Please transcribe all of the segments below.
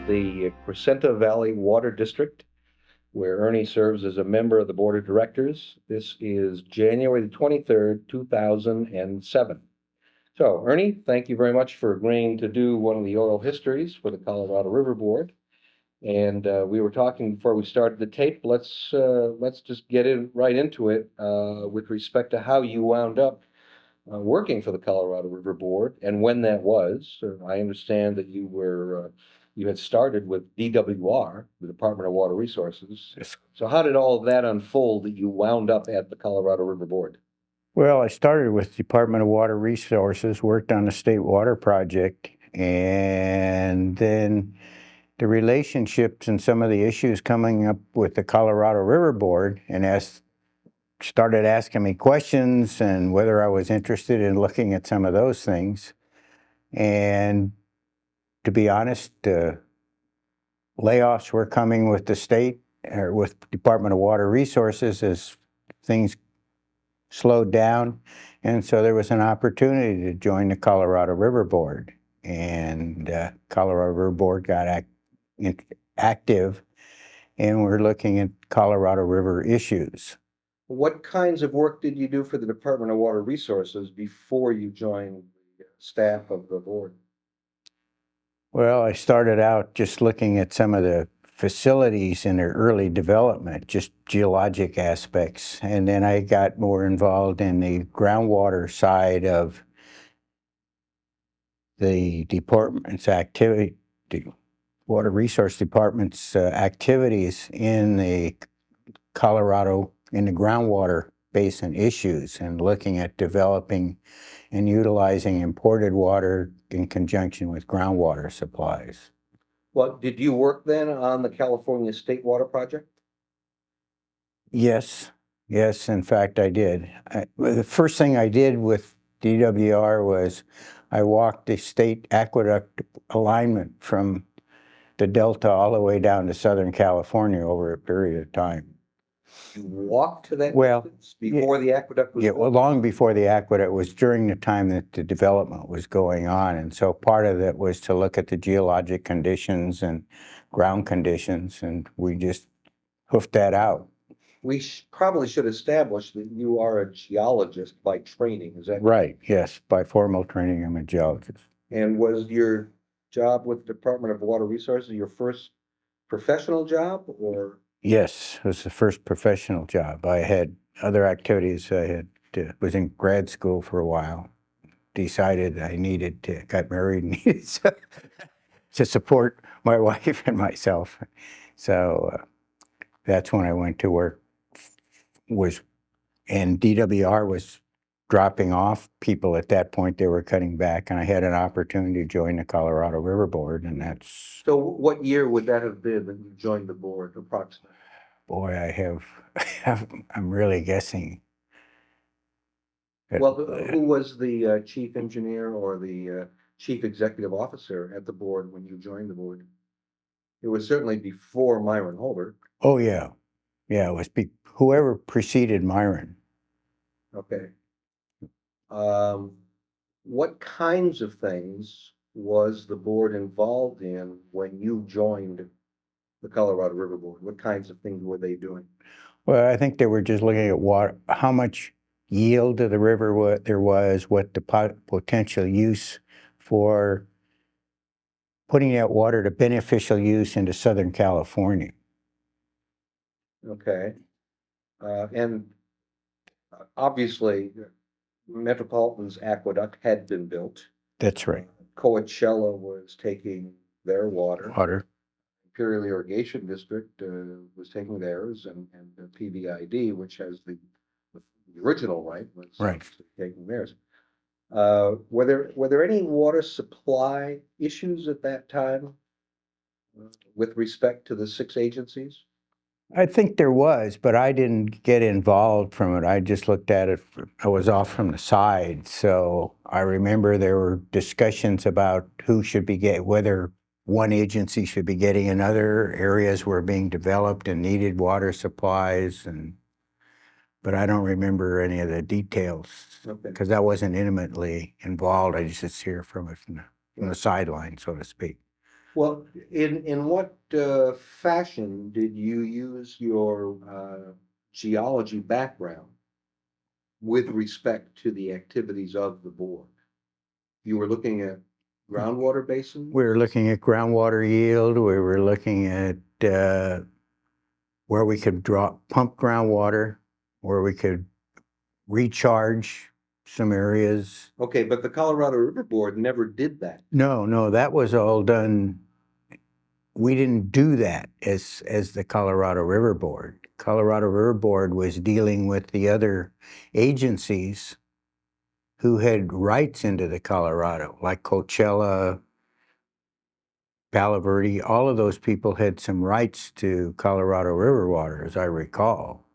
the Crescenta Valley Water District, where Ernie serves as a member of the Board of Directors. This is January the 23rd, 2007. So, Ernie, thank you very much for agreeing to do one of the oral histories for the Colorado River Board. And we were talking before we started the tape. Let's just get right into it with respect to how you wound up working for the Colorado River Board and when that was. I understand that you had started with DWR, the Department of Water Resources. Yes. So how did all of that unfold that you wound up at the Colorado River Board? Well, I started with Department of Water Resources, worked on the state water project, and then the relationships and some of the issues coming up with the Colorado River Board, and started asking me questions and whether I was interested in looking at some of those things. And to be honest, layoffs were coming with the state or with Department of Water Resources as things slowed down. And so there was an opportunity to join the Colorado River Board. And Colorado River Board got active, and we're looking at Colorado River issues. What kinds of work did you do for the Department of Water Resources before you joined the staff of the board? Well, I started out just looking at some of the facilities in their early development, just geologic aspects. And then I got more involved in the groundwater side of the department's activity, the Water Resource Department's activities in the Colorado, in the groundwater basin issues, and looking at developing and utilizing imported water in conjunction with groundwater supplies. Well, did you work then on the California State Water Project? Yes, in fact I did. The first thing I did with DWR was I walked the state aqueduct alignment from the Delta all the way down to Southern California over a period of time. You walked to that Well, distance before the aqueduct was Yeah, built? well, long before the aqueduct was during the time that the development was going on. And so part of it was to look at the geologic conditions and ground conditions, and we just hoofed that out. We probably should establish that you are a geologist by training, is that Right, yes. By formal training, I'm a geologist. And was your job with the Department of Water Resources your first professional job, or? Yes, it was the first professional job. I had other activities. I was in grad school for a while. Decided I needed to, got married and needed to support my wife and myself. So that's when I went to work, and DWR was dropping off people at that point. They were cutting back, and I had an opportunity to join the Colorado River Board, and that's... So what year would that have been that you joined the board, approximately? Boy, I'm really guessing. Well, who was the chief engineer or the chief executive officer at the board when you joined the board? It was certainly before Myron Holbert. Oh, yeah. Yeah, it was whoever preceded Myron. Okay. What kinds of things was the board involved in when you joined the Colorado River Board? What kinds of things were they doing? Well, I think they were just looking at water, how much yield of the river there was, what the potential use for putting that water to beneficial use into Southern California. Okay. And obviously, Metropolitan's aqueduct had been built. That's right. Coachella was taking their water. Imperial Irrigation District was taking theirs, and the PVID, which has the original right, was taking theirs. Were there any water supply issues at that time with respect to the 6 agencies? I think there was, but I didn't get involved from it. I just looked at it. I was off from the side. So I remember there were discussions about who should be whether one agency should be getting in. Other areas were being developed and needed water supplies, but I don't remember any of the details because I wasn't intimately involved. I just hear from it from the sideline, so to speak. Well, in what fashion did you use your geology background with respect to the activities of the board? You were looking at groundwater basins? We were looking at groundwater yield. We were looking at where we could pump groundwater, where we could recharge some areas. Okay, but the Colorado River Board never did that. No, that was all done. We didn't do that as the Colorado River Board. Colorado River Board was dealing with the other agencies who had rights into the Colorado, like Coachella, Palo Verde. All of those people had some rights to Colorado River water, as I recall.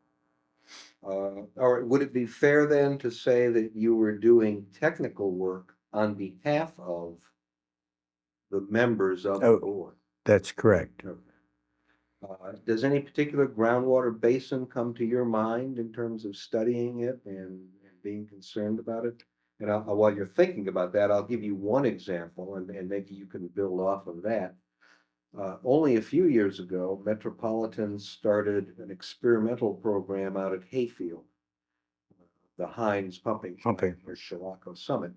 Or would it be fair then to say that you were doing technical work on behalf of the members of the Oh, board? that's correct. Okay. Does any particular groundwater basin come to your mind in terms of studying it and being concerned about it? And while you're thinking about that, I'll give you one example and maybe you can build off of that. Only a few years ago, Metropolitan started an experimental program out at Hayfield, the Heinz pumping plant near Chilocco Summit.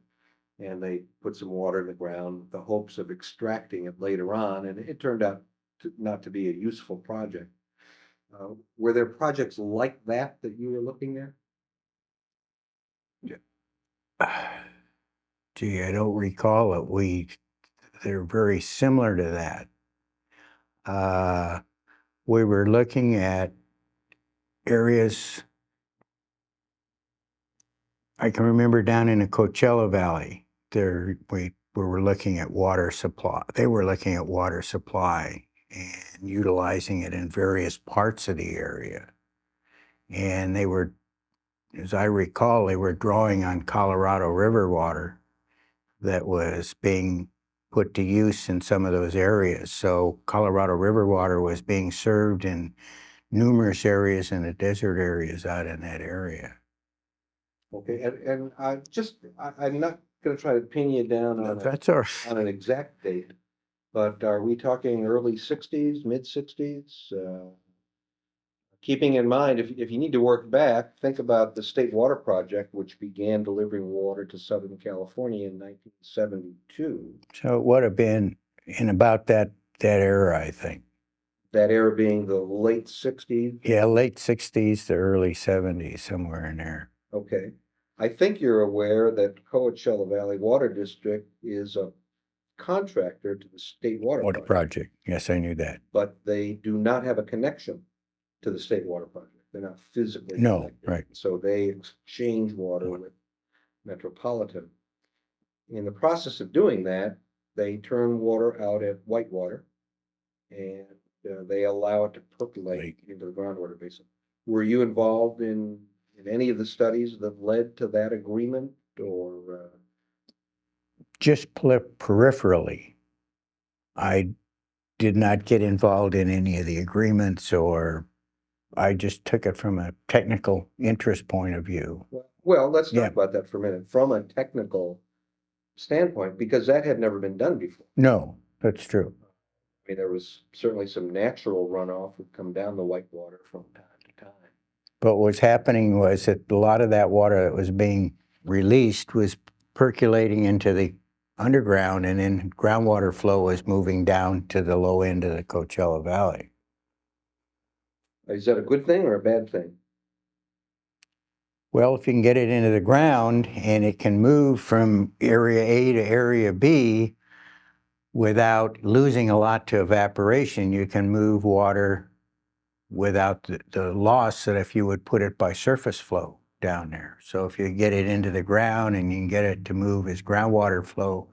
And they put some water in the ground with the hopes of extracting it later on, and it turned out not to be a useful project. Were there projects like that that you were looking at? Gee, I don't recall it. They're very similar to that. We were looking at areas. I can remember down in the Coachella Valley, we were looking at water supply. They were looking at water supply and utilizing it in various parts of the area. And they were, as I recall, they were drawing on Colorado River water that was being put to use in some of those areas. So Colorado River water was being served in numerous areas in the desert areas out in that area. Okay, and I'm not gonna try to pin you down That's our, on an exact date, but are we talking early sixties, mid sixties? Keeping in mind, if you need to work back, think about the State Water Project, which began delivering water to Southern California in 1972. so it would have been in about that era, I think. That era being the late sixties. Yeah, late 60s to early 70s, somewhere in there. Okay. I think you're aware that Coachella Valley Water District is a contractor to the State Water Water Project, project. Yes, I knew that. but they do not have a connection to the State Water Project. They're not physically No, connected. right. So they exchange water with Metropolitan. In the process of doing that, they turn water out at Whitewater and they allow it to percolate into the groundwater basin. Were you involved in any of the studies that led to that agreement or? Just peripherally. I did not get involved in any of the agreements, or I just took it from a technical interest point of view. Well, let's Yeah. talk about that for a minute, from a technical standpoint, because that had never been done before. No, that's true. I mean, there was certainly some natural runoff would come down the Whitewater from time to time. But what was happening was that a lot of that water that was being released was percolating into the underground, and then groundwater flow was moving down to the low end of the Coachella Valley. Is that a good thing or a bad thing? Well, if you can get it into the ground and it can move from area A to area B without losing a lot to evaporation, you can move water without the loss that if you would put it by surface flow down there. So if you get it into the ground and you can get it to move as groundwater flow,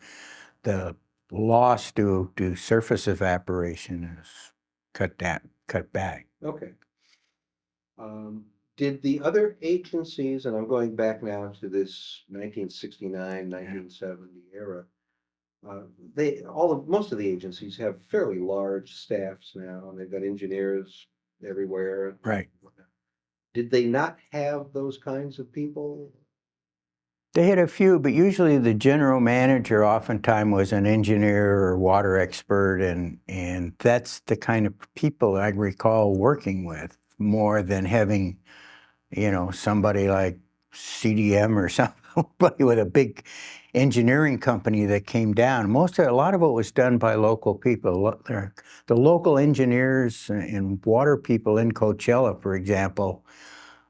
the loss to surface evaporation is cut back. Okay. Did the other agencies, and I'm going back now to this 1969, 1970 era, most of the agencies have fairly large staffs now, and they've got engineers everywhere. Right. Did they not have those kinds of people? They had a few, but usually the general manager oftentimes was an engineer or water expert, and that's the kind of people I recall working with more than having, somebody like CDM or somebody with a big engineering company that came down. A lot of it was done by local people. The local engineers and water people in Coachella, for example,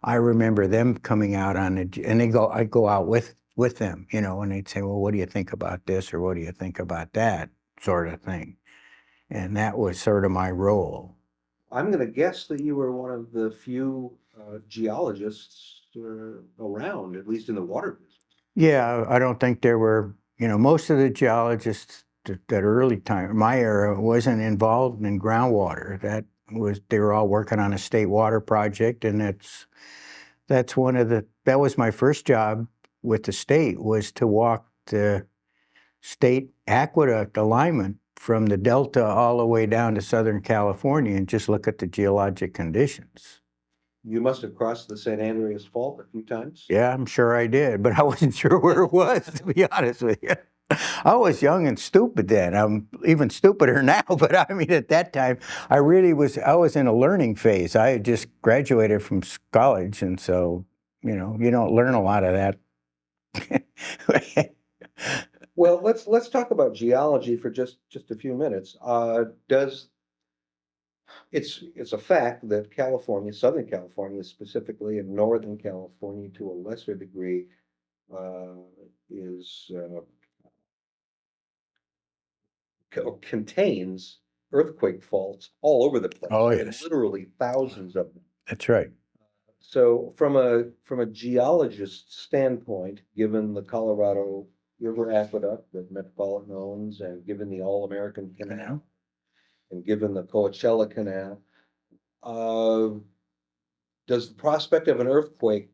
I remember them coming out and I'd go out with them, and they'd say, well, what do you think about this? Or what do you think about that sort of thing? And that was sort of my role. I'm gonna guess that you were one of the few geologists around, at least in the water business. Yeah, I don't think there were, most of the geologists that early time, my era, wasn't involved in groundwater. They were all working on a state water project, and that was my first job with the state, was to walk the state aqueduct alignment from the Delta all the way down to Southern California and just look at the geologic conditions. You must have crossed the San Andreas Fault a few times. Yeah, I'm sure I did, but I wasn't sure where it was, to be honest with you. I was young and stupid then. I'm even stupider now, but I mean, at that time, I was in a learning phase. I had just graduated from college, and so, you don't learn a lot of that. Well, let's talk about geology for just a few minutes. It's a fact that California, Southern California specifically, and Northern California to a lesser degree, uh, is contains earthquake faults all over the place. Oh, I mean, yes. literally thousands of them. That's right. So from a geologist's standpoint, given the Colorado River Aqueduct that Metropolitan owns, and given the All-American Canal, and given the Coachella Canal, uh, does the prospect of an earthquake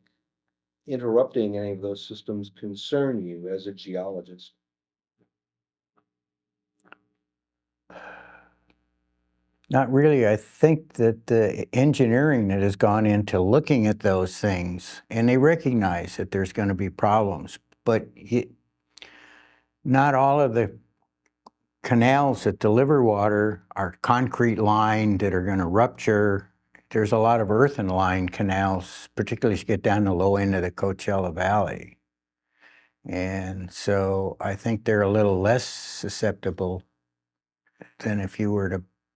interrupting any of those systems concern you as a geologist? Not really. I think that the engineering that has gone into looking at those things, and they recognize that there's going to be problems, but not all of the canals that deliver water are concrete lined that are going to rupture. There's a lot of earthen lined canals, particularly as you get down the low end of the Coachella Valley. And so I think they're a little less susceptible than if you were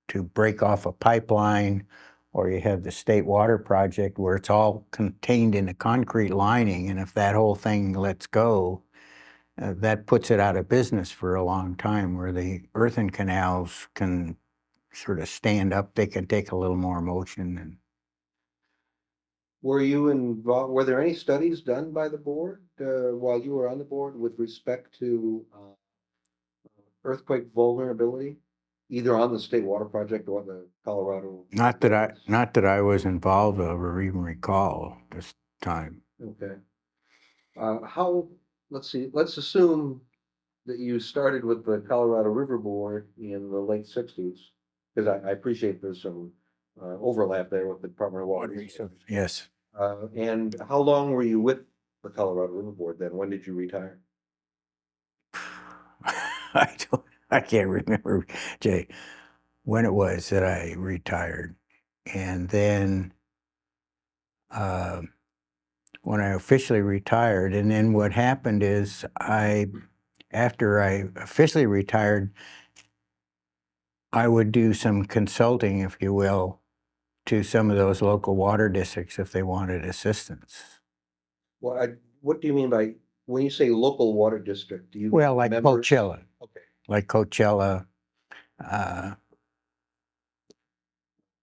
to break off a pipeline, or you have the state water project where it's all contained in a concrete lining, and if that whole thing lets go, that puts it out of business for a long time, where the earthen canals can sort of stand up. They can take a little more motion. And Were you involved, were there any studies done by the board while you were on the board with respect to earthquake vulnerability, either on the state water project or the Colorado? not that I was involved of or even recall this time. Okay. Let's see, let's assume that you started with the Colorado River Board in the late sixties, because I appreciate there's some overlap there with the Department of Water Resources. Yes. And how long were you with the Colorado River Board then? When did you retire? I can't remember, Jay, when it was that I retired. And then when I officially retired, and then what happened is after I officially retired, I would do some consulting, if you will, to some of those local water districts if they wanted assistance. Well, what do you mean by, when you say local water district, do you? Well, like members? Coachella, Okay, like Coachella,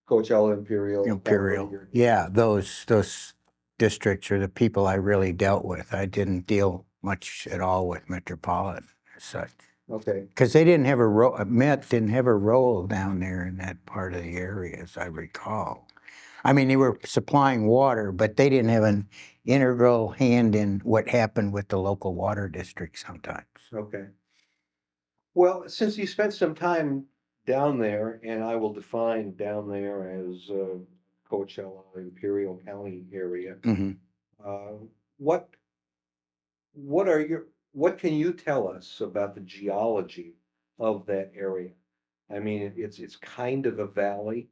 Coachella, Imperial. Imperial. California. Yeah, those districts are the people I really dealt with. I didn't deal much at all with Metropolitan as such. Okay, Because they didn't have a role, Met didn't have a role down there in that part of the area, as I recall. I mean, they were supplying water, but they didn't have an integral hand in what happened with the local water district sometimes. okay. Well, since you spent some time down there, and I will define down there as Coachella, Imperial County area, Hmm. uh, what what can you tell us about the geology of that area? I mean, it's kind of a valley.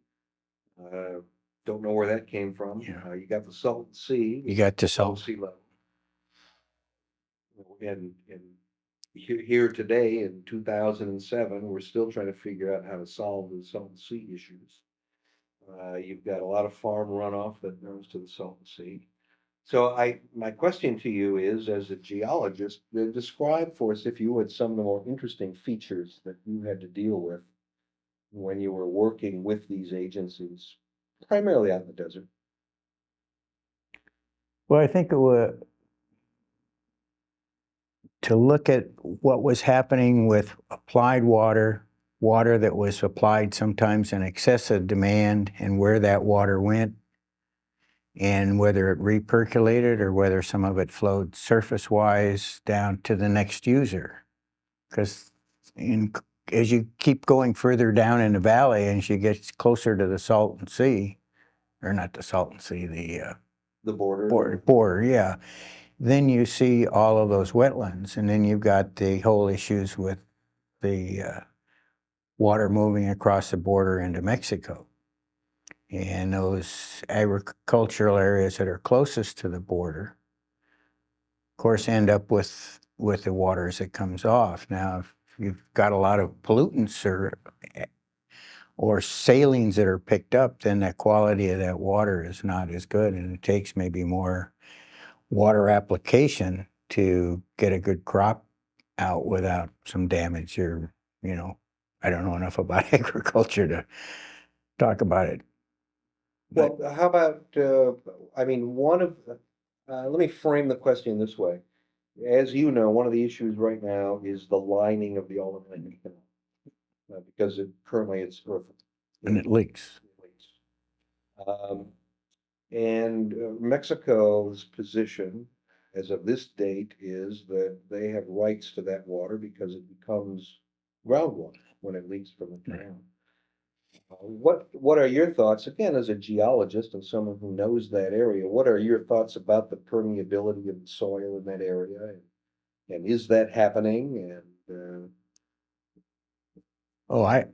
Uh, don't know where that came from. Yeah. You got the Salton Sea. You got the Low salt. sea level. And here today in 2007, we're still trying to figure out how to solve the Salton Sea issues. You've got a lot of farm runoff that goes to the Salton Sea. So my question to you is, as a geologist, describe for us, if you would, some of the more interesting features that you had to deal with when you were working with these agencies, primarily out in the desert. Well, I think it was to look at what was happening with applied water, water that was applied sometimes in excessive demand, and where that water went, and whether it repercolated or whether some of it flowed surface-wise down to the next user. Because as you keep going further down in the valley, and as you get closer to the Salton Sea, or not the Salton Sea, The border. border, yeah, then you see all of those wetlands, and then you've got the whole issues with the water moving across the border into Mexico. And those agricultural areas that are closest to the border, of course, end up with the water as it comes off. Now, if you've got a lot of pollutants or salines that are picked up, then the quality of that water is not as good, and it takes maybe more water application to get a good crop out without some damage. Or, I don't know enough about agriculture to talk about it. Well, how about, I mean, let me frame the question this way. As you know, one of the issues right now is the lining of the Alden Lake Canal. Because currently it's earth. And it leaks. Um, and Mexico's position as of this date is that they have rights to that water because it becomes groundwater when it leaks from the canal. What are your thoughts, again, as a geologist and someone who knows that area, what are your thoughts about the permeability of the soil in that area? And is that happening? And Oh, I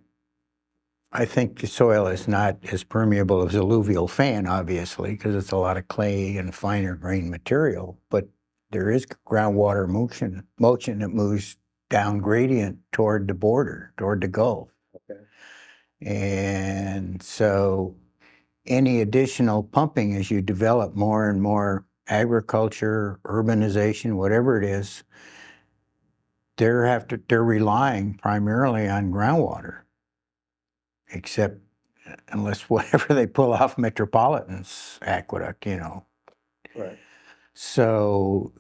think the soil is not as permeable as alluvial fan, obviously, because it's a lot of clay and finer grained material, but there is groundwater motion that moves down gradient toward the border, toward the Gulf. okay. And so any additional pumping as you develop more and more agriculture, urbanization, whatever it is, they're relying primarily on groundwater, except unless whatever they pull off Metropolitan's aqueduct, Right. So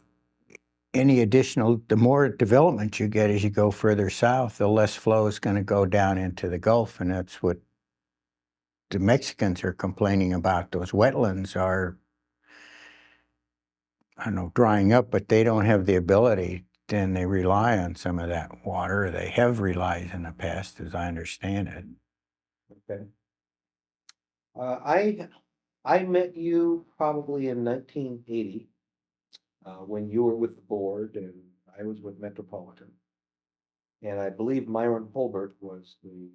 the more development you get as you go further south, the less flow is going to go down into the Gulf, and that's what the Mexicans are complaining about. Those wetlands are, I don't know, drying up, but they don't have the ability. Then they rely on some of that water. They have relied in the past, as I understand it. Okay. I met you probably in 1980 when you were with the board and I was with Metropolitan. And I believe Myron Holbert was the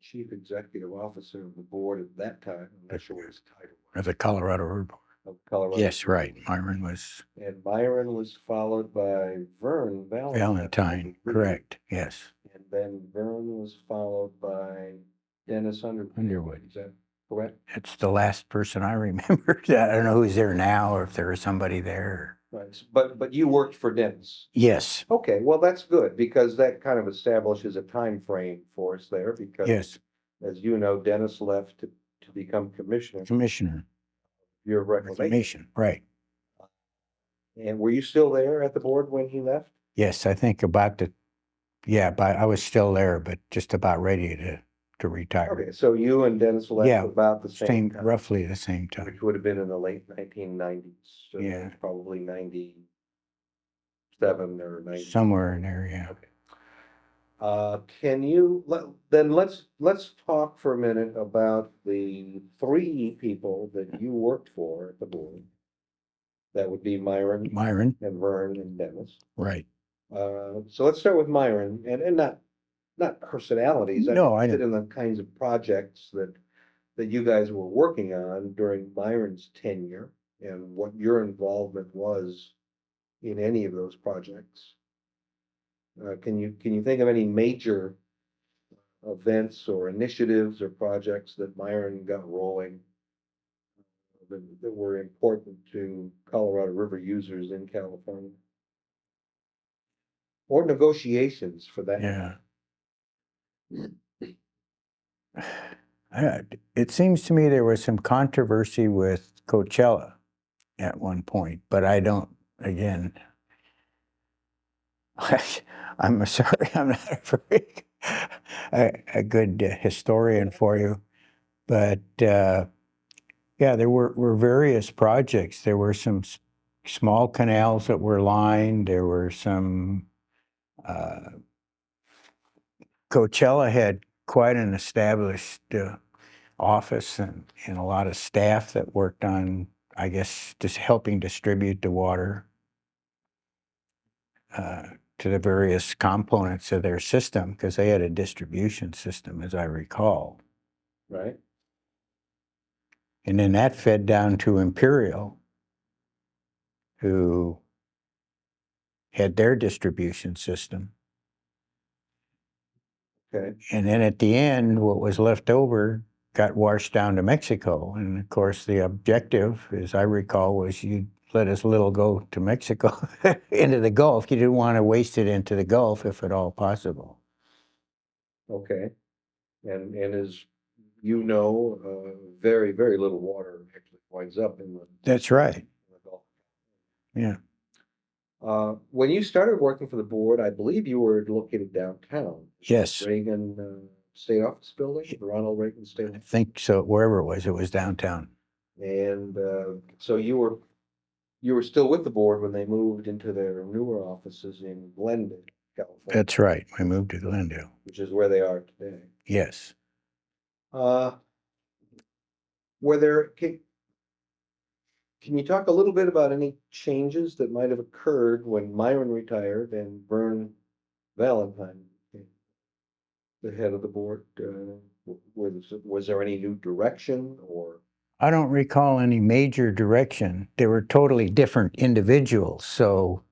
chief executive officer of the board at that time. I'm not sure what his title was. The Colorado River. Of Colorado. Yes, right. Myron was. And Myron was followed by Vern Valentine, correct, yes. And then Vern was followed by Dennis Underwood. Is that correct? It's the last person I remember. I don't know who's there now or if there was somebody there. Right, but you worked for Dennis. Yes, Okay, well, that's good because that kind of establishes a time frame for us there because, yes, as you know, Dennis left to become commissioner. Commissioner, Your reclamation. reclamation, right. And were you still there at the board when he left? Yes, I think but I was still there, but just about ready to retire. Okay, so you and Dennis left Yeah, about the same time, roughly the same time. which would have been in the late 1990s. So Yeah. probably 97 or 90. Somewhere in there, yeah. Okay. Can you let's talk for a minute about the 3 people that you worked for at the board That would be Myron Myron, and Vern and Dennis. right. So let's start with Myron and not personalities. No, I'm I interested know. in the kinds of projects that you guys were working on during Myron's tenure and what your involvement was in any of those projects. Can you think of any major events or initiatives or projects that Myron got rolling that were important to Colorado River users in California? Or negotiations for that matter? Yeah. It seems to me there was some controversy with Coachella at one point, but I don't, again, I'm sorry, I'm not a very a good historian for you, but yeah, there were various projects. There were some small canals that were lined. There were some. Coachella had quite an established office and a lot of staff that worked on, I guess, just helping distribute the water to the various components of their system, because they had a distribution system, as I recall. Right? And then that fed down to Imperial, who had their distribution system. Okay. And then at the end, what was left over got washed down to Mexico. And of course, the objective, as I recall, was you let as little go to Mexico into the Gulf. You didn't want to waste it into the Gulf if at all possible. Okay. And as you know, very, very little water actually winds up in That's right. the Gulf. Yeah. When you started working for the board, I believe you were located downtown. Yes. Reagan State Office Building, the Ronald Reagan State. I think so. Wherever it was downtown. And so you were still with the board when they moved into their newer offices in Glendale, California, That's right. We moved to Glendale. which is where they are today. Yes. Uh, were there, can you talk a little bit about any changes that might have occurred when Myron retired and Vern Valentine became the head of the board? Was there any new direction or? I don't recall any major direction. They were totally different individuals. So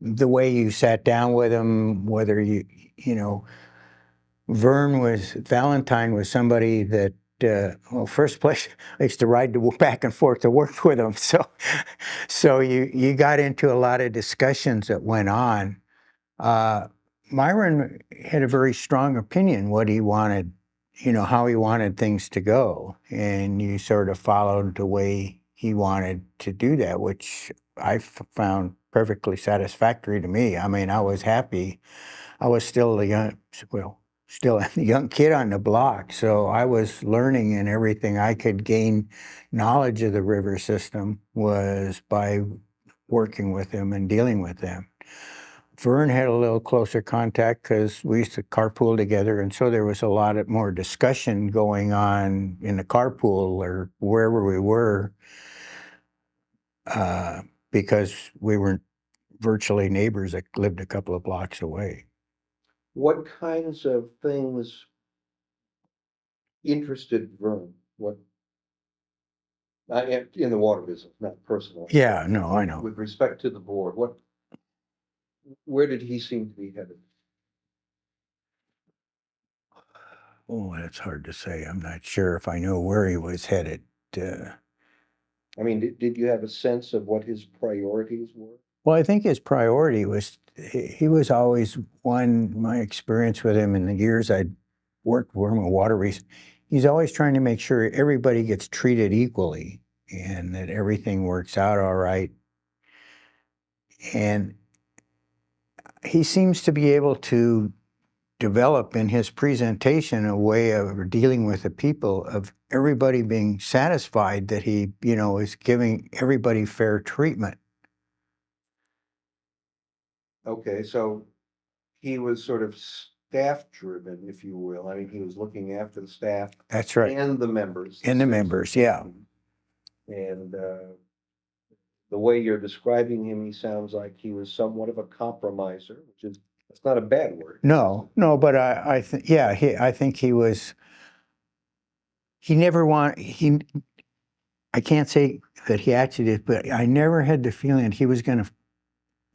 the way you sat down with them, whether you know, Valentine was somebody that, well, first place, I used to ride back and forth to work with him. So you got into a lot of discussions that went on. Myron had a very strong opinion what he wanted, how he wanted things to go. And you sort of followed the way he wanted to do that, which I found perfectly satisfactory to me. I mean, I was happy. I was still still a young kid on the block, so I was learning, and everything I could gain knowledge of the river system was by working with him and dealing with them. Vern had a little closer contact because we used to carpool together, and so there was a lot more discussion going on in the carpool or wherever we were, because we were virtually neighbors that lived a couple of blocks away. What kinds of things interested Vern? What? In the water business, not personally. Yeah, no, I know. With respect to the board, where did he seem to be headed? Oh, that's hard to say. I'm not sure if I know where he was headed. I mean, did you have a sense of what his priorities were? Well, I think his priority was, he was always my experience with him in the years I'd worked for him with he's always trying to make sure everybody gets treated equally and that everything works out all right. And he seems to be able to develop in his presentation a way of dealing with the people, of everybody being satisfied that he, is giving everybody fair treatment. Okay, so he was sort of staff driven, if you will. I mean, he was looking after the staff. That's right. And the members. And the members, yeah. And the way you're describing him, he sounds like he was somewhat of a compromiser, which is, that's not a bad word. No, no, but I think, yeah, I think he never I can't say that he actually did, but I never had the feeling that he was going to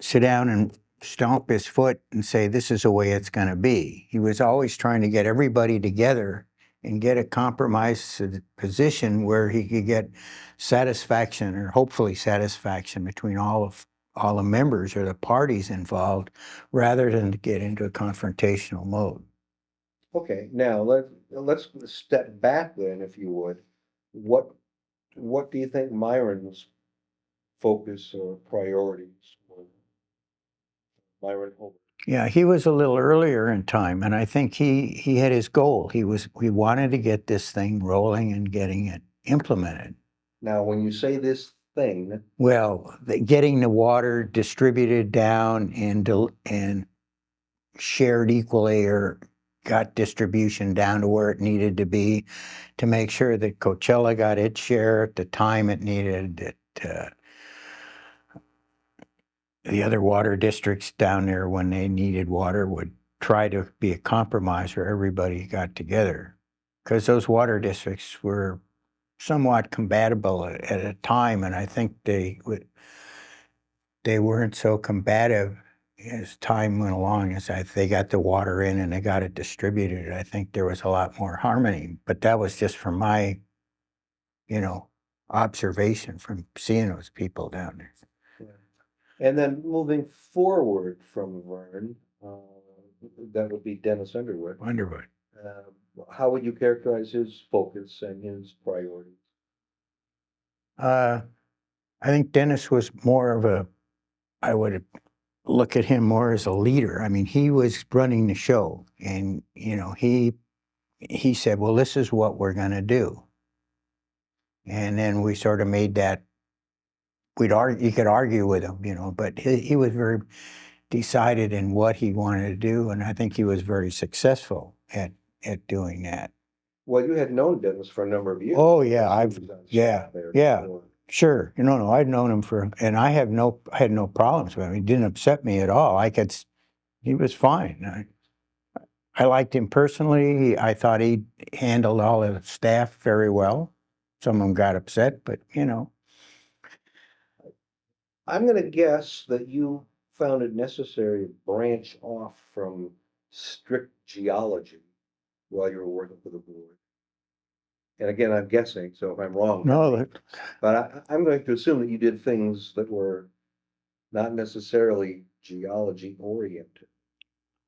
sit down and stomp his foot and say, this is the way it's going to be. He was always trying to get everybody together and get a compromise position where he could get satisfaction, or hopefully satisfaction, between all the members or the parties involved, rather than to get into a confrontational mode. Okay, now let's step back then, if you would. What do you think Myron's focus or priorities were? Myron Holbert. Yeah, he was a little earlier in time, and I think he had his goal. He wanted to get this thing rolling and getting it implemented. Now, when you say this thing, Well, getting the water distributed down and shared equally, or got distribution down to where it needed to be, to make sure that Coachella got its share at the time it needed, that the other water districts down there, when they needed water, would try to be a compromise where everybody got together. Because those water districts were somewhat compatible at a time, and I think they weren't so combative as time went along. As they got the water in and they got it distributed, I think there was a lot more harmony. But that was just from my, observation from seeing those people down there. and then moving forward from Vern, that would be Dennis Underwood. Underwood. How would you characterize his focus and his priorities? I think Dennis was more of I would look at him more as a leader. I mean, he was running the show, and, he said, well, this is what we're going to do. And then we sort of made that, you could argue with him, but he was very decided in what he wanted to do, and I think he was very successful at doing that. Well, you had known Dennis for a number of years. Oh, yeah, yeah. Sure. No, I'd known him and I had no problems with him. He didn't upset me at all. He was fine. I liked him personally. I thought he handled all the staff very well. Some of them got upset, but I'm gonna guess that you found it necessary to branch off from strict geology while you were working for the board. And again, I'm guessing, so if I'm wrong. no, But I'm going to assume that you did things that were not necessarily geology oriented.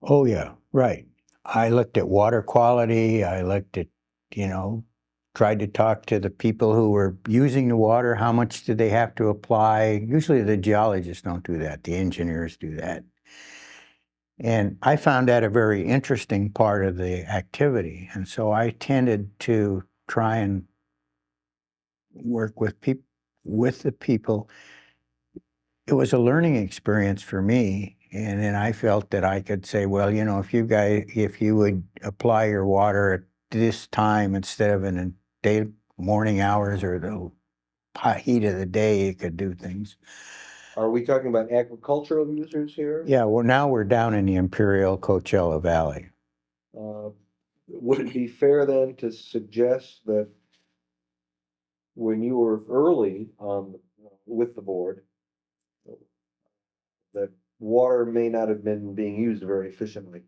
oh yeah, right. I looked at water quality. I looked at, tried to talk to the people who were using the water. How much did they have to apply? Usually the geologists don't do that. The engineers do that. And I found that a very interesting part of the activity. And so I tended to try and work with the people. It was a learning experience for me. And then I felt that I could say, well, if you would apply your water at this time instead of in the morning hours or the hot heat of the day, you could do things. Are we talking about agricultural users here? Yeah, well, now we're down in the Imperial Coachella Valley. Would it be fair then to suggest that when you were early on with the board, that water may not have been being used very efficiently?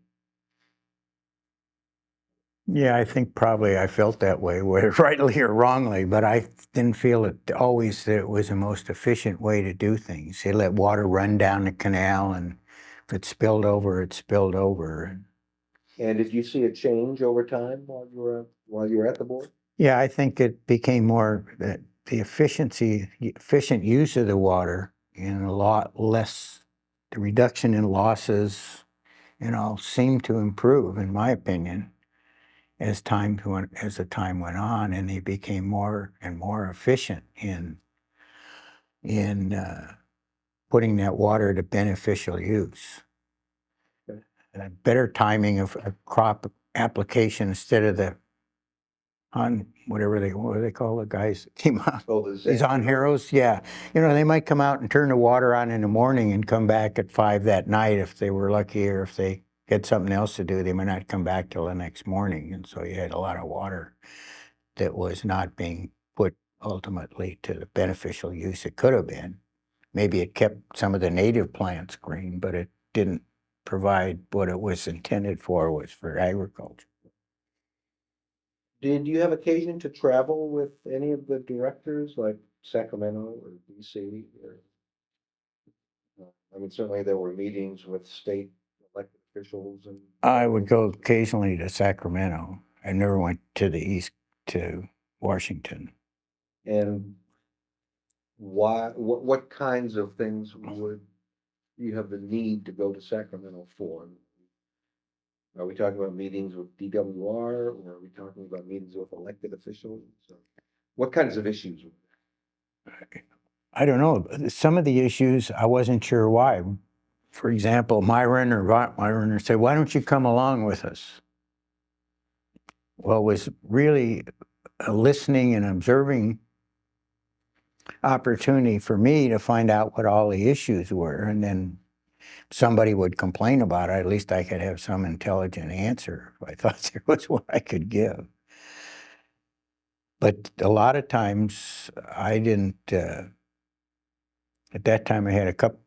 Yeah, I think probably I felt that way, whether rightly or wrongly, but I didn't feel it always that it was the most efficient way to do things. They let water run down the canal, and if it spilled over, it spilled over. And did you see a change over time while you were at the board? Yeah, I think it became more that the efficient use of the water, and a lot less, the reduction in losses, seemed to improve, in my opinion, as the time went on, and they became more and more efficient in putting that water to beneficial use. Okay. And a better timing of crop application instead of the on whatever what do they call the guys that came out? Oh, the These on heroes, yeah. You know, they might come out and turn the water on in the morning and come back at 5 that night if they were lucky, or if they had something else to do, they might not come back till the next morning. And so you had a lot of water that was not being put ultimately to the beneficial use it could have been. Maybe it kept some of the native plants green, but it didn't provide what it was intended for, was for agriculture. Did you have occasion to travel with any of the directors, like Sacramento or DC? Or, I mean, certainly there were meetings with state elected officials and. I would go occasionally to Sacramento. I never went to the east, to Washington. And why, what kinds of things would you have the need to go to Sacramento for? Are we talking about meetings with DWR, or are we talking about meetings with elected officials? What kinds of issues? I don't know. Some of the issues, I wasn't sure why. For example, Myron said, "Why don't you come along with us?" Well, it was really a listening and observing opportunity for me to find out what all the issues were, and then somebody would complain about it. At least I could have some intelligent answer if I thought there was one I could give. But a lot of times I didn't, at that time I had a couple,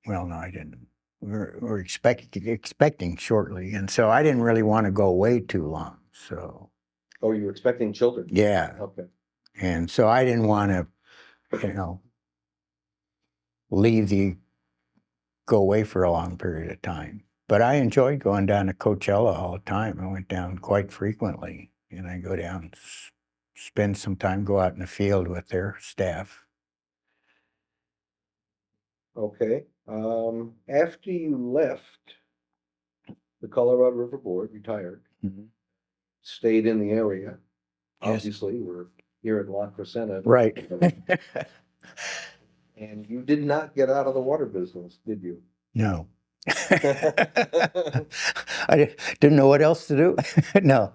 well, no, I didn't. We were expecting shortly, and so I didn't really want to go away too long, so. Oh, you were expecting children? Yeah. Okay. And so I didn't want to, you know, go away for a long period of time. But I enjoyed going down to Coachella all the time. I went down quite frequently, and I go down, spend some time, go out in the field with their staff. Okay. After you left the Colorado River Board, retired, stayed in the area. Yes. Obviously, we're here at La Crescenta. Right. And you did not get out of the water business, did you? No. I didn't know what else to do. No,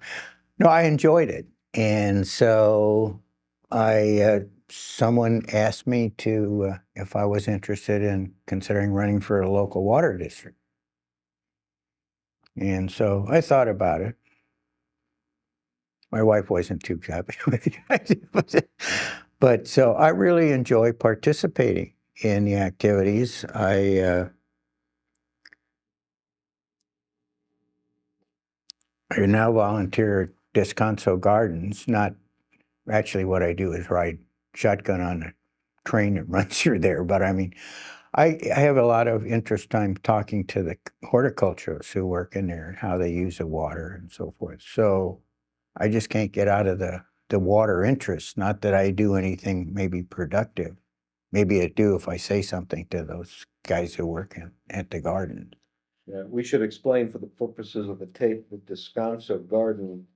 I enjoyed it. And so someone asked me to, if I was interested in considering running for a local water district. And so I thought about it. My wife wasn't too happy with it. But so I really enjoy participating in the activities. I now volunteer at Descanso Gardens. Not actually, what I do is ride shotgun on a train that runs through there. But I mean, I have a lot of interest time talking to the horticulturists who work in there and how they use the water and so forth. So I just can't get out of the water interest. Not that I do anything maybe productive. Maybe I do if I say something to those guys who work at the garden. Yeah, we should explain for the purposes of the tape that Descanso Garden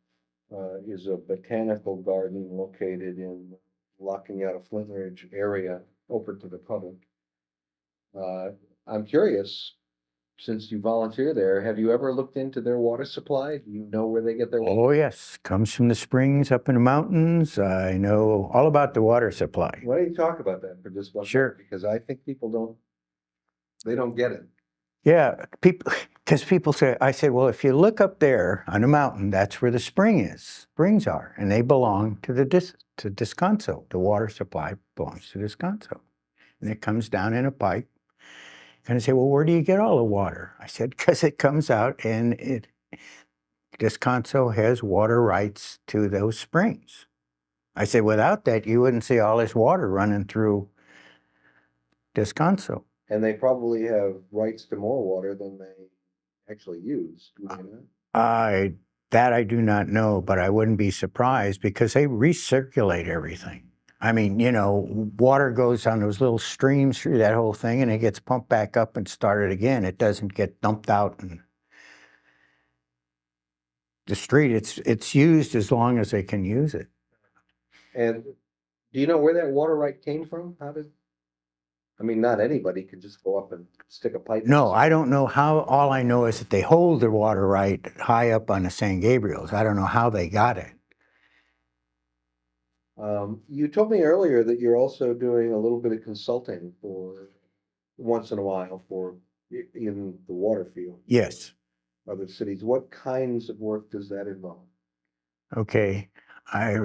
is a botanical garden located in La Cañada Flint Ridge area, open to the public. I'm curious, since you volunteer there, have you ever looked into their water supply? Do you know where they get their water? Oh, yes. Comes from the springs up in the mountains. I know all about the water supply. Why don't you talk about that for just 1 minute? Sure. Because I think people don't get it. Yeah, because people say, I said, well, if you look up there on the mountain, that's where the springs are, and they belong to to Descanso. The water supply belongs to Descanso. And it comes down in a pipe. And I say, well, where do you get all the water? I said, because it comes out and Descanso has water rights to those springs. I said, without that, you wouldn't see all this water running through Descanso. And they probably have rights to more water than they actually use. Do they not? That I do not know, but I wouldn't be surprised because they recirculate everything. I mean, you know, water goes on those little streams through that whole thing and it gets pumped back up and started again. It doesn't get dumped out in the street. It's used as long as they can use it. And do you know where that water right came from? I mean, not anybody could just go up and stick a pipe. No, I don't know how. All I know is that they hold the water right high up on the San Gabriels. I don't know how they got it. You told me earlier that you're also doing a little bit of consulting for once in a while in the water field, Yes. other cities. What kinds of work does that involve? Okay. I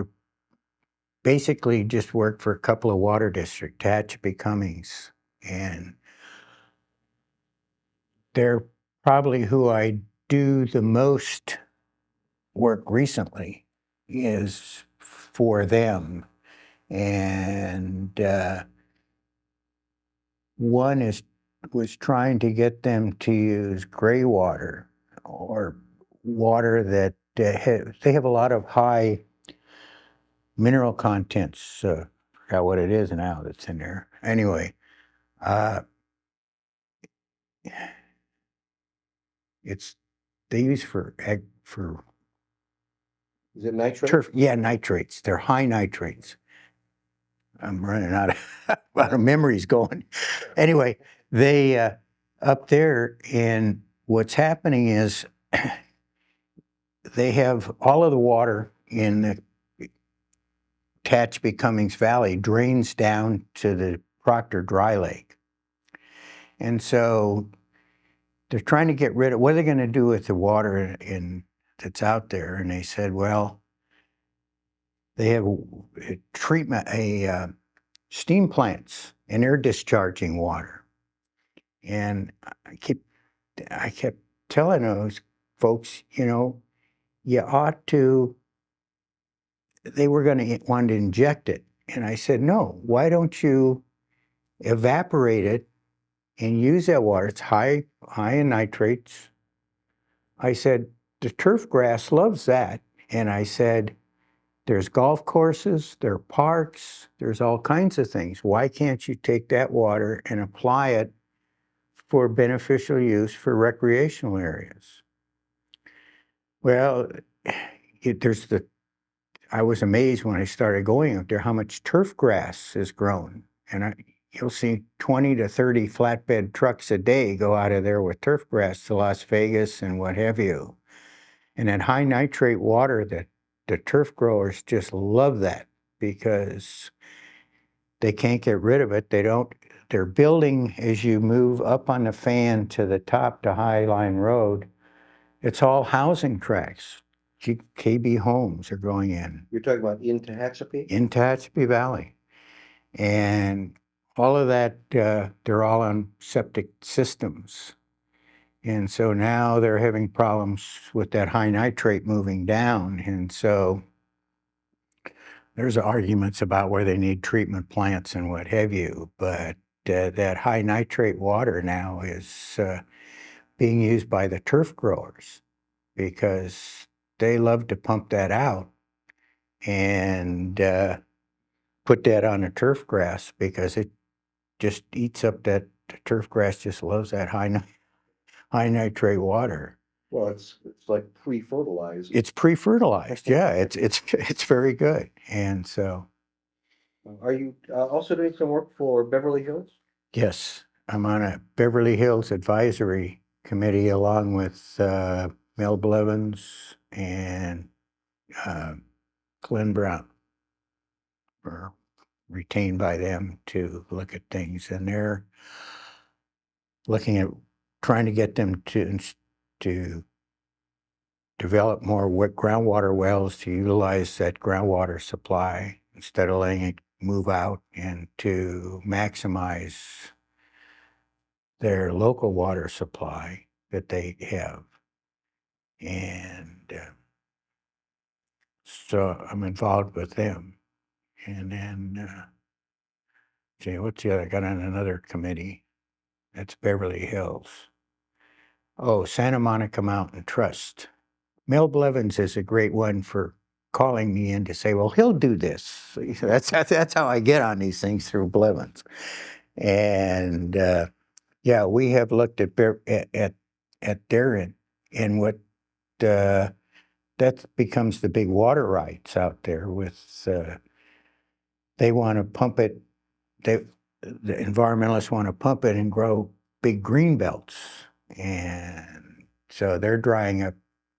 basically just work for a couple of water districts, Tehachapi, Cummings, and they're probably who I do the most work recently is for them. And one was trying to get them to use gray water or water that they have a lot of high mineral contents. Forgot what it is now that's in there. Anyway, uh, it's they use for Is it nitrate? turf. Yeah, nitrates. They're high nitrates. I'm running out of memories going. Anyway, they up there, and what's happening is they have all of the water in the Tehachapi Cummings Valley drains down to the Proctor Dry Lake. And so they're trying to get rid of, what are they going to do with the water that's out there? And they said, well, they have a treatment, steam plants, and they're discharging water. And I kept telling those folks, you ought to, they were going to want to inject it. And I said, no, why don't you evaporate it and use that water? It's high in nitrates. I said, the turf grass loves that. And I said, there's golf courses, there are parks, there's all kinds of things. Why can't you take that water and apply it for beneficial use for recreational areas? Well, I was amazed when I started going up there how much turf grass is grown. And you'll see 20 to 30 flatbed trucks a day go out of there with turf grass to Las Vegas and what have you. And that high nitrate water, that the turf growers just love that because they can't get rid of it. They're building as you move up on the fan to the top to High Line Road. It's all housing tracts. KB homes are going in. You're talking about in Tehachapi? In Tehachapi Valley. And all of that, they're all on septic systems. And so now they're having problems with that high nitrate moving down. And so there's arguments about where they need treatment plants and what have you. But that high nitrate water now is being used by the turf growers because they love to pump that out and put that on the turf grass because it just eats up the turf grass just loves that high nitrate water. Well, it's like pre-fertilized. It's pre-fertilized. Yeah, it's very good. And so, Are you also doing some work for Beverly Hills? yes, I'm on a Beverly Hills Advisory Committee along with Mel Blevins and Glenn Brown. We're retained by them to look at things, and they're looking at trying to get them to develop more groundwater wells to utilize that groundwater supply instead of letting it move out, and to maximize their local water supply that they have. And so I'm involved with them. And then, see, what's the other? I got on another committee. That's Beverly Hills. Oh, Santa Monica Mountain Trust. Mel Blevins is a great one for calling me in to say, well, he'll do this. That's how I get on these things, through Blevins. And yeah, we have looked at their end, and what that becomes the big water rights out there with they want to pump it. The environmentalists want to pump it and grow big green belts, and so they're drying up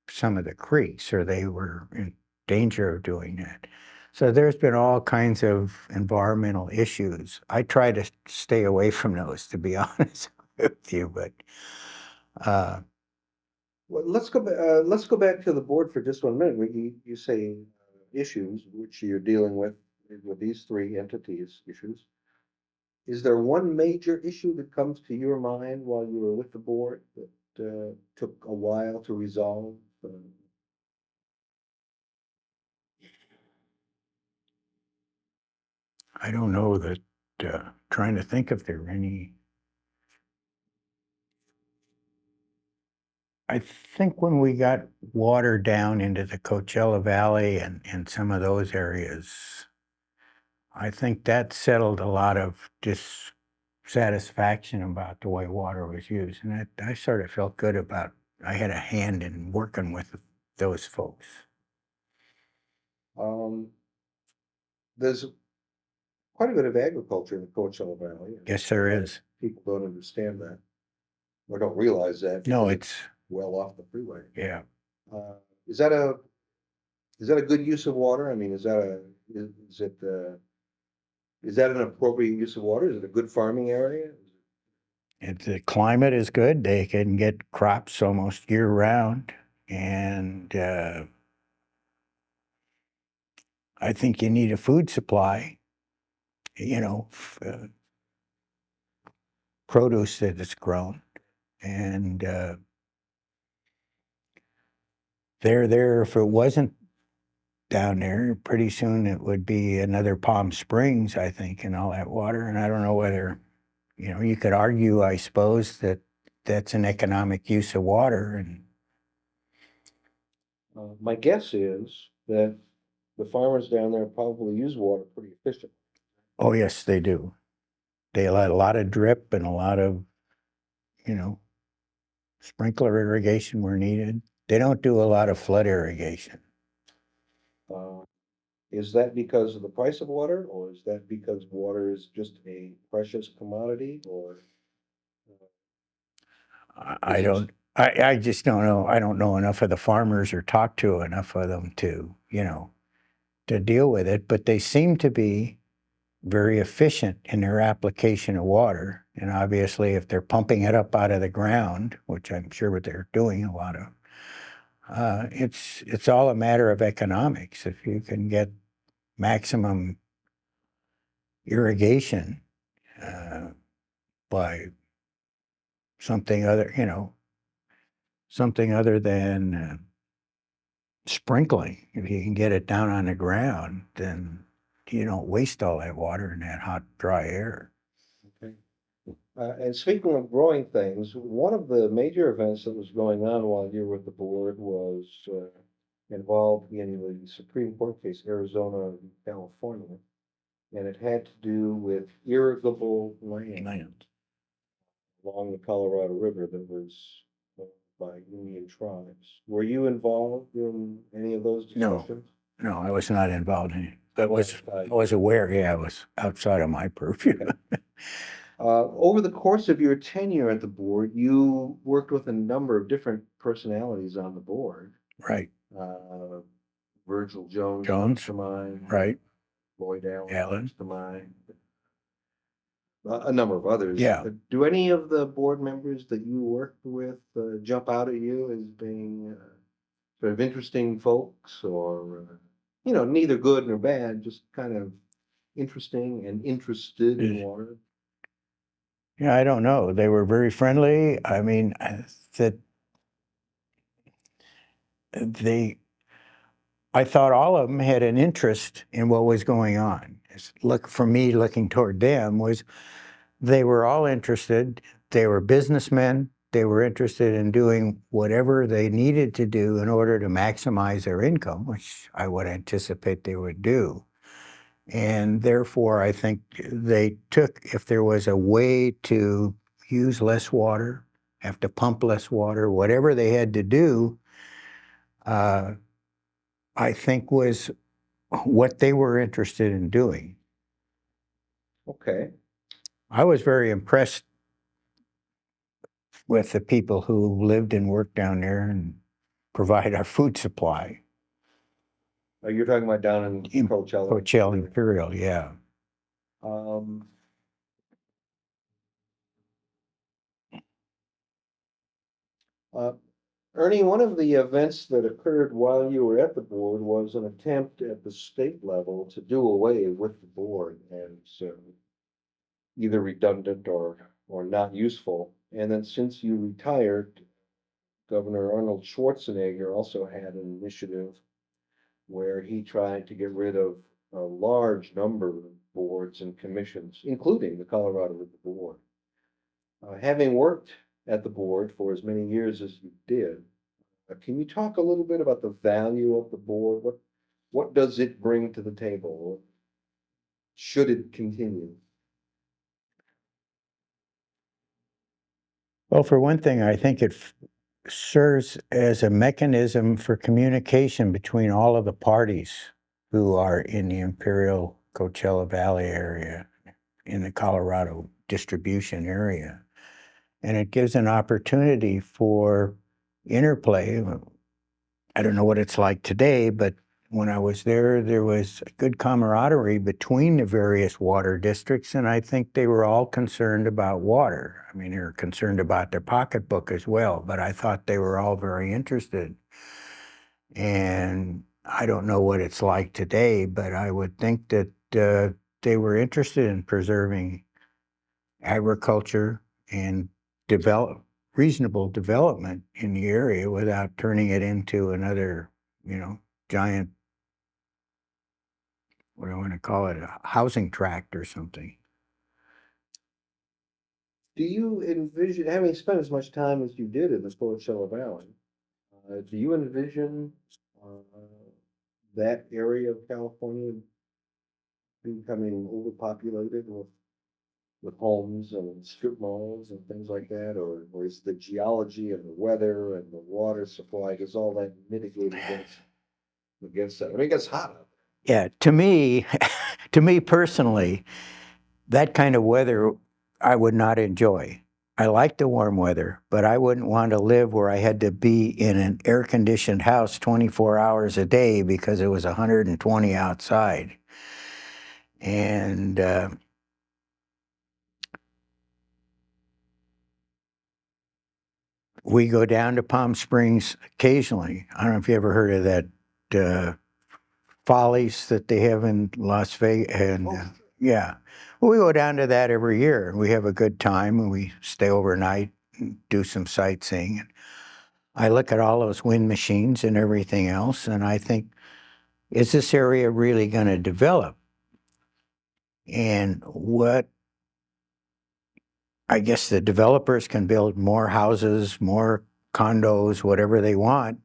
some of the creeks, or they were in danger of doing that. So there's been all kinds of environmental issues. I try to stay away from those, to be honest with you, but Well, let's go back to the board for just 1 minute. You say issues which you're dealing with these three entities issues. Is there one major issue that comes to your mind while you were with the board that took a while to resolve? I don't know that, trying to think if there are any. I think when we got water down into the Coachella Valley and some of those areas, I think that settled a lot of dissatisfaction about the way water was used. And I sort of felt good about, I had a hand in working with those folks. Um, there's quite a bit of agriculture in the Coachella Valley. and Yes, there is. People don't understand that or don't realize that. No, because it's, well off the freeway. yeah. Uh, is that a good use of water? I mean, is that an appropriate use of water? Is it a good farming area? The climate is good. They can get crops almost year round. And I think you need a food supply, you know, produce that is grown. And there, if it wasn't down there, pretty soon it would be another Palm Springs, I think, and all that water. And I don't know whether, you could argue, I suppose, that that's an economic use of water. And My guess is that the farmers down there probably use water pretty efficiently. oh, yes, they do. They let a lot of drip and a lot of, you know, sprinkler irrigation where needed. They don't do a lot of flood irrigation. Uh, Is that because of the price of water, or is that because water is just a precious commodity, or? I Is it- don't, I just don't know. I don't know enough of the farmers or talk to enough of them to, to deal with it, but they seem to be very efficient in their application of water. And obviously, if they're pumping it up out of the ground, which I'm sure what they're doing a lot of, it's all a matter of economics. If you can get maximum irrigation by something other, something other than sprinkling, if you can get it down on the ground, then you don't waste all that water in that hot, dry air. Okay. And speaking of growing things, one of the major events that was going on while you were with the board was involved in the Supreme Court case, Arizona and California. And it had to do with irrigable land along the Colorado River that was owned by Indian tribes. Were you involved in any of those No. discussions? No, I was not involved in it. I was aware, yeah, it was outside of my purview. Over the course of your tenure at the board, you worked with a number of different personalities on the board. Right, Uh, Virgil Jones Jones, comes to mind. right, Lloyd Allen Allen. comes to mind. A number of others. Yeah. Do any of the board members that you worked with jump out at you as being sort of interesting folks, or neither good nor bad, just kind of interesting and interested in water? Yeah, I don't know. They were very friendly. I mean, I thought all of them had an interest in what was going on. For me, looking toward them, was they were all interested. They were businessmen. They were interested in doing whatever they needed to do in order to maximize their income, which I would anticipate they would do. And therefore, I think they took, if there was a way to use less water, have to pump less water, whatever they had to do, I think was what they were interested in doing. Okay. I was very impressed with the people who lived and worked down there and provide our food supply. You're talking about down in In Coachella. Coachella Imperial, yeah. Um, uh, Ernie, one of the events that occurred while you were at the board was an attempt at the state level to do away with the board and so either redundant or not useful. And then since you retired, Governor Arnold Schwarzenegger also had an initiative where he tried to get rid of a large number of boards and commissions, including the Colorado River Board. Having worked at the board for as many years as you did, can you talk a little bit about the value of the board? What does it bring to the table? Should it continue? Well, for one thing, I think it serves as a mechanism for communication between all of the parties who are in the Imperial Coachella Valley area, in the Colorado distribution area. And it gives an opportunity for interplay. I don't know what it's like today, but when I was there was a good camaraderie between the various water districts, and I think they were all concerned about water. I mean, they were concerned about their pocketbook as well, but I thought they were all very interested. And I don't know what it's like today, but I would think that they were interested in preserving agriculture and reasonable development in the area without turning it into another, giant, what do I want to call it, a housing tract or something. Do you envision, having spent as much time as you did in the Coachella Valley, do you envision that area of California becoming overpopulated with homes and strip malls and things like that, or is the geology and the weather and the water supply, does all that mitigate against that? I mean, it gets hot out Yeah, to me, to me personally, that kind of weather I would not enjoy. I like the warm weather, but I wouldn't want to live where I had to be in an air-conditioned house 24 hours a day because it was 120 outside. And we go down to Palm Springs occasionally. I don't know if you ever heard of that Follies that they have in Las Vegas. And yeah, well, we go down to that every year. We have a good time and we stay overnight and do some sightseeing. And I look at all those wind machines and everything else, and I think, is this area really going to develop? And what I guess the developers can build more houses, more condos, whatever they want.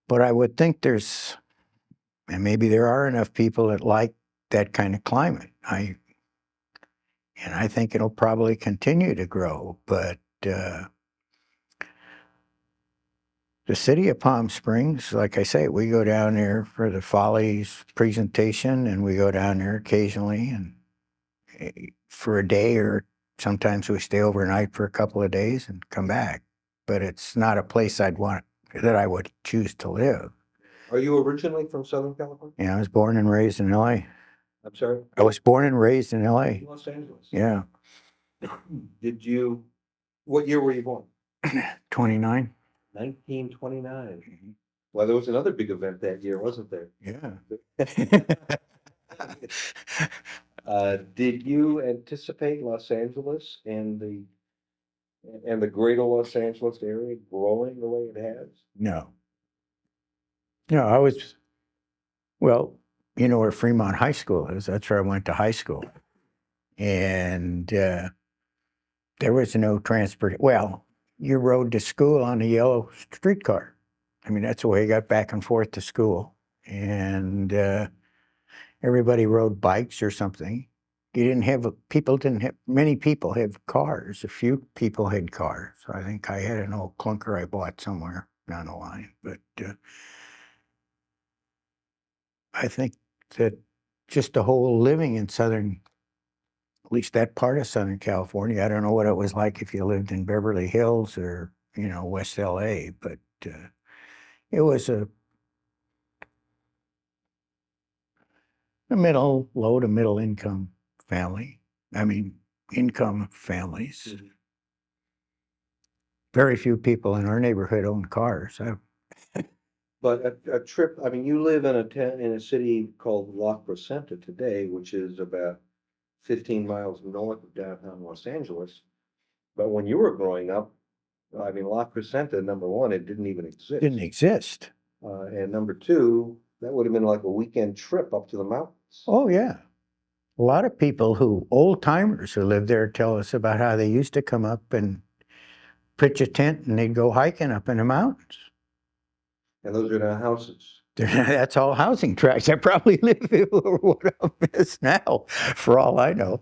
But I would think and maybe there are enough people that like that kind of climate. And I think it'll probably continue to grow. But the city of Palm Springs, like I say, we go down there for the Follies presentation, and we go down there occasionally and for a day, or sometimes we stay overnight for a couple of days and come back. But it's not a place that I would choose to live. Are you originally from Southern California? Yeah, I was born and raised in LA. I'm sorry? I was born and raised in LA. Los Angeles. Yeah. What year were you born? 29. 1929. Well, there was another big event that year, wasn't there? Yeah. Did you anticipate Los Angeles and the greater Los Angeles area growing the way it has? No. No, well, you know where Fremont High School is. That's where I went to high school. And there was no transport. Well, you rode to school on a yellow streetcar. I mean, that's the way you got back and forth to school. And everybody rode bikes or something. Many people have cars. A few people had cars. I think I had an old clunker I bought somewhere down the line. But I think that just the whole living in at least that part of Southern California, I don't know what it was like if you lived in Beverly Hills or, West LA, but it was a low to middle income family. I mean, income families. Mm-hmm. Very few people in our neighborhood own cars. But a trip, I mean, you live in in a city called La Crescenta today, which is about 15 miles north of downtown Los Angeles. But when you were growing up, I mean, La Crescenta, number one, it didn't even exist. Didn't exist. And number two, that would have been like a weekend trip up to the mountains. Oh, yeah. A lot of people old timers who live there tell us about how they used to come up and pitch a tent and they'd go hiking up in the mountains. And those are now houses. That's all housing tracts. I probably live in what I'm is now, for all I know.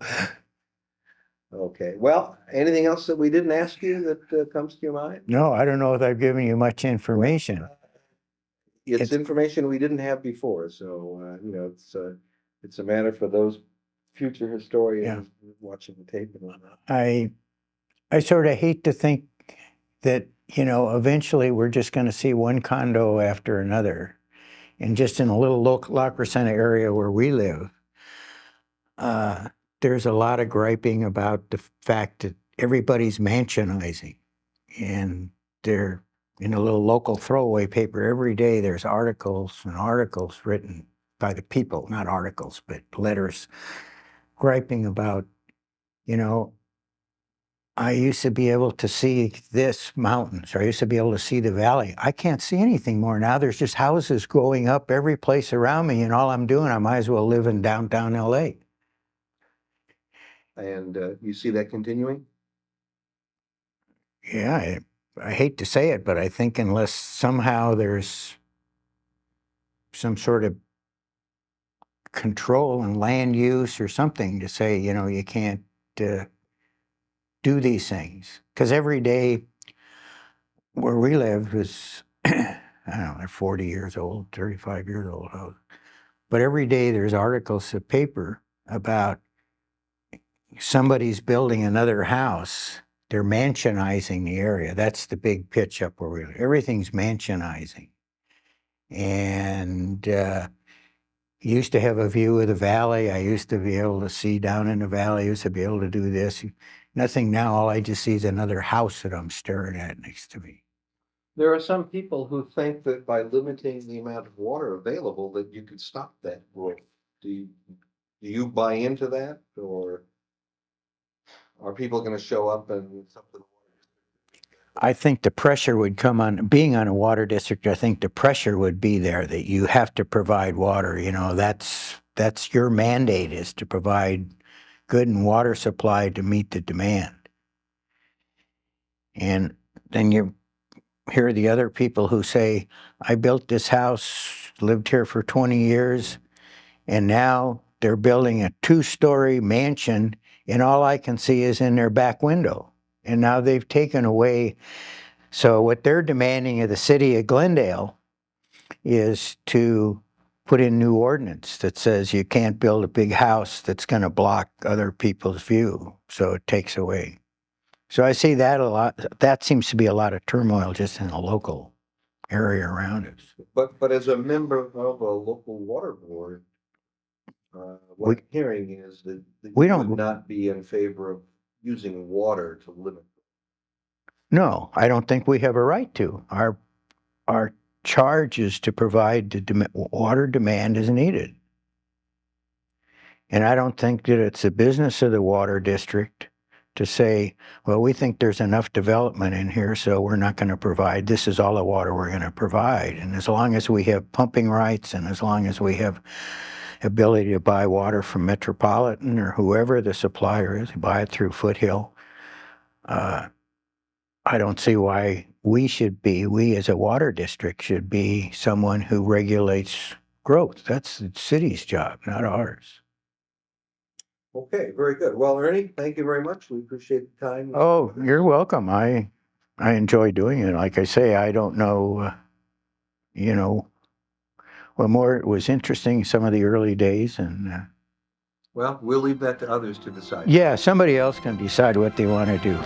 Okay, well, anything else that we didn't ask you that comes to your mind? No, I don't know if I've given you much information. It's information we didn't have before, so, you know, it's a matter for those future historians watching the tape and whatnot. I sort of hate to think that, you know, eventually we're just going to see one condo after another. And just in a little La Crescenta area where we live, there's a lot of griping about the fact that everybody's mansionizing. And they're in a little local throwaway paper every day, there's articles and articles written by the people, not articles, but letters griping about, you know, I used to be able to see this mountains, or I used to be able to see the valley. I can't see anything more now. There's just houses going up every place around me, and all I'm doing, I might as well live in downtown LA. And you see that continuing? Yeah, I hate to say it, but I think unless somehow there's some sort of control and land use or something to say, you know, you can't do these things. Because every day where we live is, I don't know, they're 40 years old, 35 years old. But every day there's articles in the paper about somebody's building another house. They're mansionizing the area. That's the big pitch up where we live. Everything's mansionizing. And used to have a view of the valley. I used to be able to see down in the valley. I used to be able to do this. Nothing now. All I just see is another house that I'm staring at next to me. There are some people who think that by limiting the amount of water available, that you could stop that growth. Do you buy into that, or are people going to show up and something? I think the pressure would come on being on a water district. I think the pressure would be there that you have to provide water. You know, that's your mandate, is to provide good and water supply to meet the demand. And then you hear the other people who say, I built this house, lived here for 20 years, and now they're building a 2-story mansion, and all I can see is in their back window. And now they've taken away. So what they're demanding of the city of Glendale is to put in new ordinance that says you can't build a big house that's going to block other people's view. So it takes away. So I see that a lot. That seems to be a lot of turmoil just in the local area around us. But as a member of a local water board, what I'm hearing is that we you don't would not be in favor of using water to limit. No, I don't think we have a right to. Our charge is to provide the water demand as needed. And I don't think that it's the business of the water district to say, well, we think there's enough development in here, so we're not going to provide. This is all the water we're going to provide. And as long as we have pumping rights, and as long as we have ability to buy water from Metropolitan or whoever the supplier is, buy it through Foothill, I don't see why we as a water district should be someone who regulates growth. That's the city's job, not ours. Okay, very good. Well, Ernie, thank you very much. We appreciate the time. Oh, you're welcome. I enjoy doing it. Like I say, I don't know, you know, well, more, it was interesting some of the early days, and well, we'll leave that to others to decide. yeah, somebody else can decide what they want to do.